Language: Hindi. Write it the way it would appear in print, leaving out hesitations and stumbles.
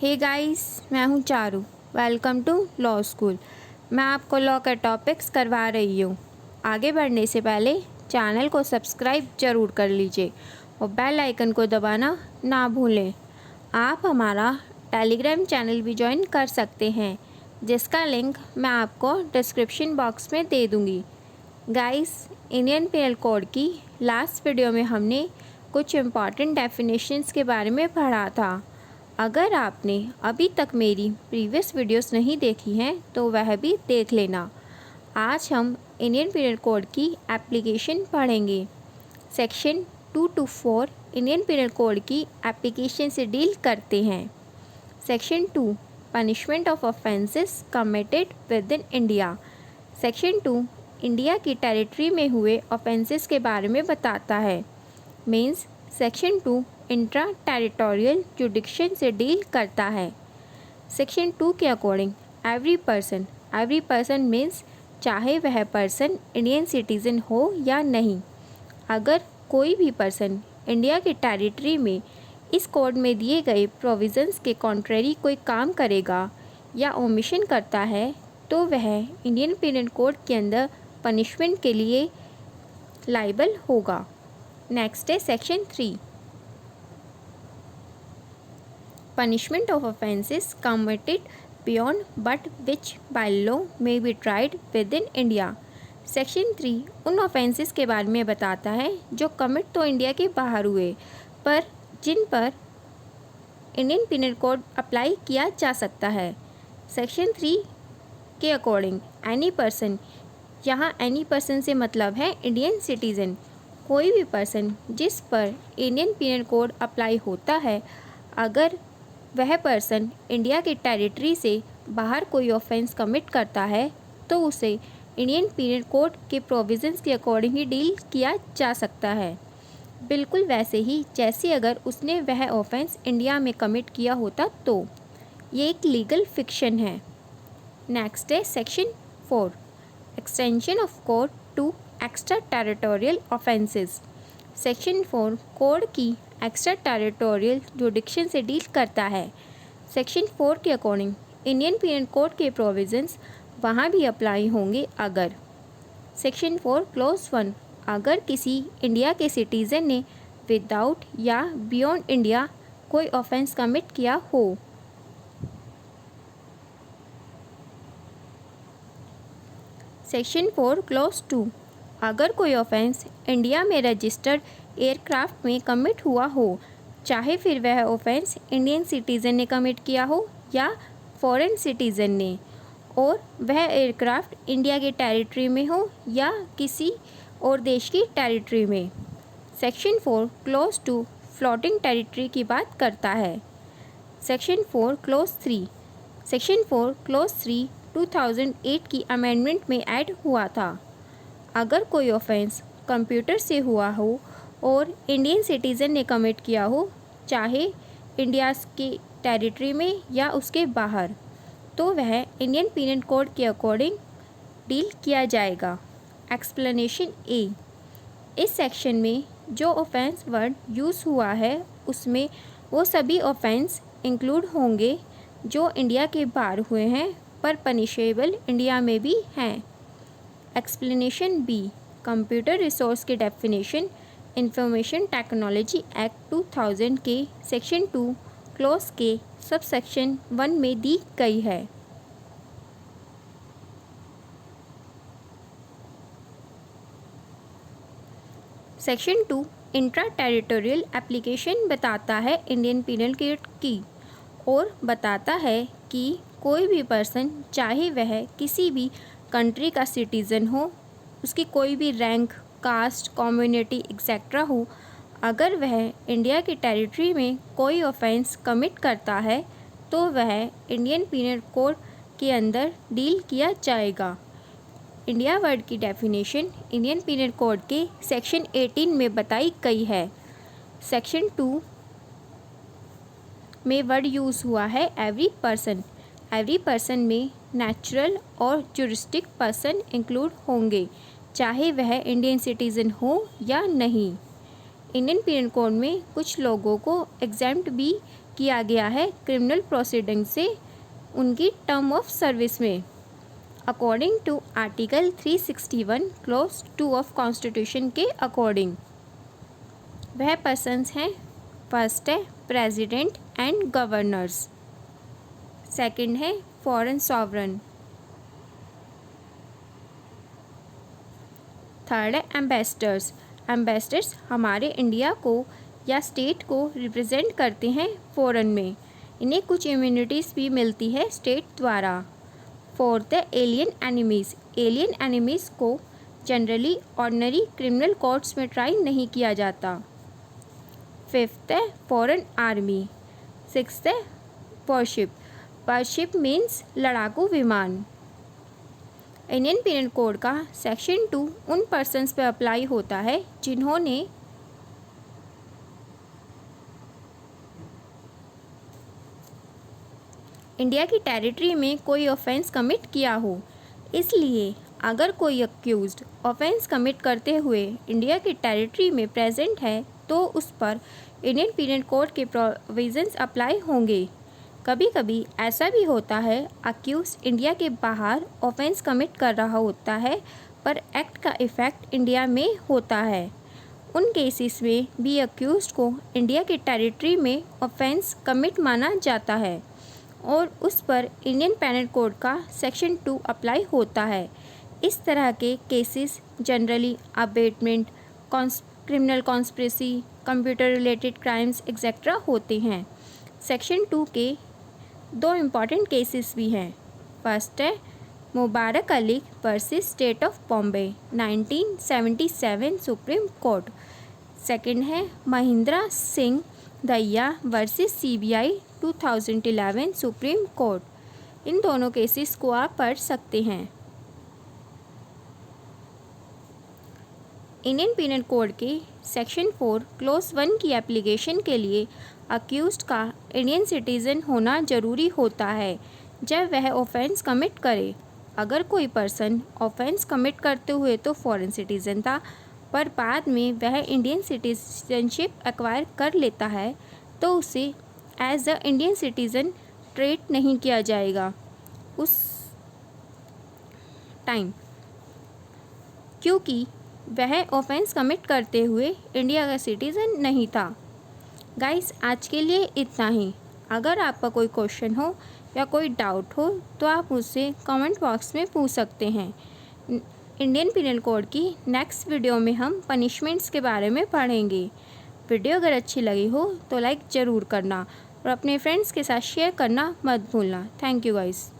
हे गाइस, मैं हूँ Charu. Welcome to law school. मैं आपको लॉ का टॉपिक्स करवा रही हूँ। आगे बढ़ने से पहले चैनल को सब्सक्राइब ज़रूर कर लीजिए और बेल आइकन को दबाना ना भूलें। आप हमारा टेलीग्राम चैनल भी ज्वाइन कर सकते हैं, जिसका लिंक मैं आपको डिस्क्रिप्शन बॉक्स में दे दूँगी। गाइस, इंडियन पेनल कोड की लास्ट वीडियो में हमने कुछ इम्पॉर्टेंट डेफिनेशंस के बारे में पढ़ा था। अगर आपने अभी तक मेरी प्रीवियस वीडियोस नहीं देखी हैं तो वह भी देख लेना। आज हम इंडियन पेनल कोड की एप्लीकेशन पढ़ेंगे। Section 2 to 4 Indian penal code की एप्लीकेशन से डील करते हैं। Section 2 punishment of offences committed within India. Section 2 India की टेरिटरी में हुए ऑफेंसेस के बारे में बताता है। Means section 2 intra territorial jurisdiction से डील करता है। सेक्शन 2 के अकॉर्डिंग एवरी पर्सन मीन्स चाहे वह पर्सन इंडियन सिटीज़न हो या नहीं, अगर कोई भी पर्सन इंडिया के टेरिटरी में इस कोड में दिए गए प्रोविज़न्स के कॉन्ट्रेरी कोई काम करेगा या ओमिशन करता है तो वह इंडियन पेनल कोड के अंदर पनिशमेंट के लिए लाइबल होगा। नेक्स्ट है section 3 punishment of offences committed beyond but which by law may be tried within India। Section 3 उन ऑफेंसेस के बारे में बताता है जो कमिट तो इंडिया के बाहर हुए पर जिन पर इंडियन पिनल कोड अप्लाई किया जा सकता है। सेक्शन 3 के अकॉर्डिंग एनी पर्सन, यहाँ एनी पर्सन से मतलब है इंडियन सिटीज़न, कोई भी पर्सन जिस पर इंडियन पिनल कोड अप्लाई होता है, अगर वह पर्सन इंडिया के टेरिटरी से बाहर कोई ऑफेंस कमिट करता है तो उसे इंडियन पीनल कोड के प्रोविज़न्स के अकॉर्डिंग ही डील किया जा सकता है, बिल्कुल वैसे ही जैसे अगर उसने वह ऑफेंस इंडिया में कमिट किया होता तो। ये एक लीगल फिक्शन है। नेक्स्ट है section 4 extension of code to extra territorial offences. Section 4 code की एक्स्ट्रा टेरिटोरियल जुडिक्शन से डील करता है। सेक्शन 4 के अकॉर्डिंग इंडियन पीनल कोड के प्रोविज़न्स वहाँ भी अप्लाई होंगे अगर सेक्शन 4 क्लॉज 1 अगर किसी इंडिया के सिटीज़न ने विदाउट या बियॉन्ड इंडिया कोई ऑफेंस कमिट किया हो। सेक्शन 4 क्लॉज 2 अगर कोई ऑफेंस इंडिया में रजिस्टर्ड एयरक्राफ्ट में कमिट हुआ हो, चाहे फिर वह ऑफेंस इंडियन सिटीज़न ने कमिट किया हो या फॉरेन सिटीज़न ने, और वह एयरक्राफ्ट इंडिया के टेरिटरी में हो या किसी और देश की टेरिटरी में। सेक्शन 4 क्लॉज 2 फ्लोटिंग टेरिटरी की बात करता है। सेक्शन 4 क्लॉज 3 सेक्शन 4 क्लॉज 3 2008 की अमेंडमेंट में ऐड हुआ था। अगर कोई ऑफेंस कंप्यूटर से हुआ हो और इंडियन सिटीज़न ने कमिट किया हो, चाहे इंडिया की टेरिटरी में या उसके बाहर, तो वह इंडियन पीनल कोड के अकॉर्डिंग डील किया जाएगा। एक्सप्लेनेशन ए, इस सेक्शन में जो ऑफेंस वर्ड यूज़ हुआ है उसमें वो सभी ऑफेंस इंक्लूड होंगे जो इंडिया के बाहर हुए हैं पर पनिशेबल इंडिया में भी हैं। एक्सप्लेनेशन बी, कंप्यूटर रिसोर्स की डेफिनेशन इंफॉर्मेशन टेक्नोलॉजी एक्ट 2000 के सेक्शन 2 क्लॉज के सब सेक्शन 1 में दी गई है। सेक्शन 2 इंट्रा टेरिटोरियल एप्लीकेशन बताता है इंडियन पीनल कोड की और बताता है कि कोई भी पर्सन चाहे वह किसी भी कंट्री का सिटीज़न हो, उसकी कोई भी रैंक, कास्ट, कम्युनिटी एक्सेट्रा हो, अगर वह इंडिया की टेरिटरी में कोई ऑफेंस कमिट करता है तो वह इंडियन पीनल कोड के अंदर डील किया जाएगा। इंडिया वर्ड की डेफिनेशन इंडियन पीनल कोड के सेक्शन 18 में बताई गई है। सेक्शन 2 में वर्ड यूज़ हुआ है एवरी पर्सन में नेचुरल और जुरिस्टिक पर्सन इंक्लूड होंगे, चाहे वह इंडियन सिटीज़न हो या नहीं। इंडियन पीनल कोड में कुछ लोगों को एग्जेम्प्ट भी किया गया है क्रिमिनल प्रोसीडिंग से उनकी टर्म ऑफ सर्विस में। According to article 361 clause 2 of constitution के अकॉर्डिंग वह पर्सन्स हैं, फर्स्ट है प्रेसिडेंट एंड गवर्नर्स, सेकंड है फॉरेन सॉवरन, थर्ड है एम्बेसडर्स। एम्बेसडर्स हमारे इंडिया को या स्टेट को रिप्रेजेंट करते हैं फॉरेन में, इन्हें कुछ इम्यूनिटीज़ भी मिलती है स्टेट द्वारा। फोर्थ है एलियन एनिमीज़। एलियन एनिमीज़ को जनरली ऑर्डिनरी क्रिमिनल कोर्ट्स में ट्राई नहीं किया जाता। फिफ्थ है फॉरेन आर्मी। सिक्स्थ है वॉरशिप। वॉरशिप मीन्स लड़ाकू विमान। इंडियन पीनल कोड का सेक्शन 2 उन पर्सन्स पर अप्लाई होता है जिन्होंने इंडिया की टेरिटरी में कोई ऑफेंस कमिट किया हो। इसलिए अगर कोई अक्यूज्ड ऑफेंस कमिट करते हुए इंडिया की टेरिटरी में प्रेजेंट है तो उस पर इंडियन पीनल कोड के प्रोविजंस अप्लाई होंगे। कभी कभी ऐसा भी होता है अक्यूज्ड इंडिया के बाहर ऑफेंस कमिट कर रहा होता है पर एक्ट का इफ़ेक्ट इंडिया में होता है। उन केसेस में भी अक्यूज्ड को इंडिया की टेरिटरी में ऑफेंस कमिट माना जाता है और उस पर इंडियन पेनल कोड का सेक्शन 2 अप्लाई होता है। इस तरह के cases generally abetment, criminal conspiracy, computer related crimes etcetera होते हैं। सेक्शन 2 के 2 इम्पॉर्टेंट केसेस भी हैं। फर्स्ट है Mubarak Ali versus state of Bombay 1977 Supreme Court. Second है Mahindra Singh Dahiya versus CBI 2011 Supreme Court. इन दोनों केसेस को आप पढ़ सकते हैं। इंडियन पीनल कोड के सेक्शन 4 क्लॉज 1 की एप्लीकेशन के लिए अक्यूज्ड का इंडियन सिटीज़न होना ज़रूरी होता है जब वह ऑफेंस कमिट करे। अगर कोई पर्सन ऑफेंस कमिट करते हुए तो फॉरेन सिटीज़न था पर बाद में वह इंडियन सिटीजनशिप एक्वायर कर लेता है तो उसे as a Indian citizen treat नहीं किया जाएगा उस टाइम, क्योंकि वह ऑफेंस कमिट करते हुए इंडिया का सिटीज़न नहीं था। गाइस आज के लिए इतना ही। अगर आपका कोई क्वेश्चन हो या कोई डाउट हो तो आप मुझसे कमेंट बॉक्स में पूछ सकते हैं। इंडियन पीनल कोड की नेक्स्ट वीडियो में हम पनिशमेंट्स के बारे में पढ़ेंगे। वीडियो अगर अच्छी लगी हो तो लाइक ज़रूर करना और अपने फ्रेंड्स के साथ शेयर करना मत भूलना। Thank you guys.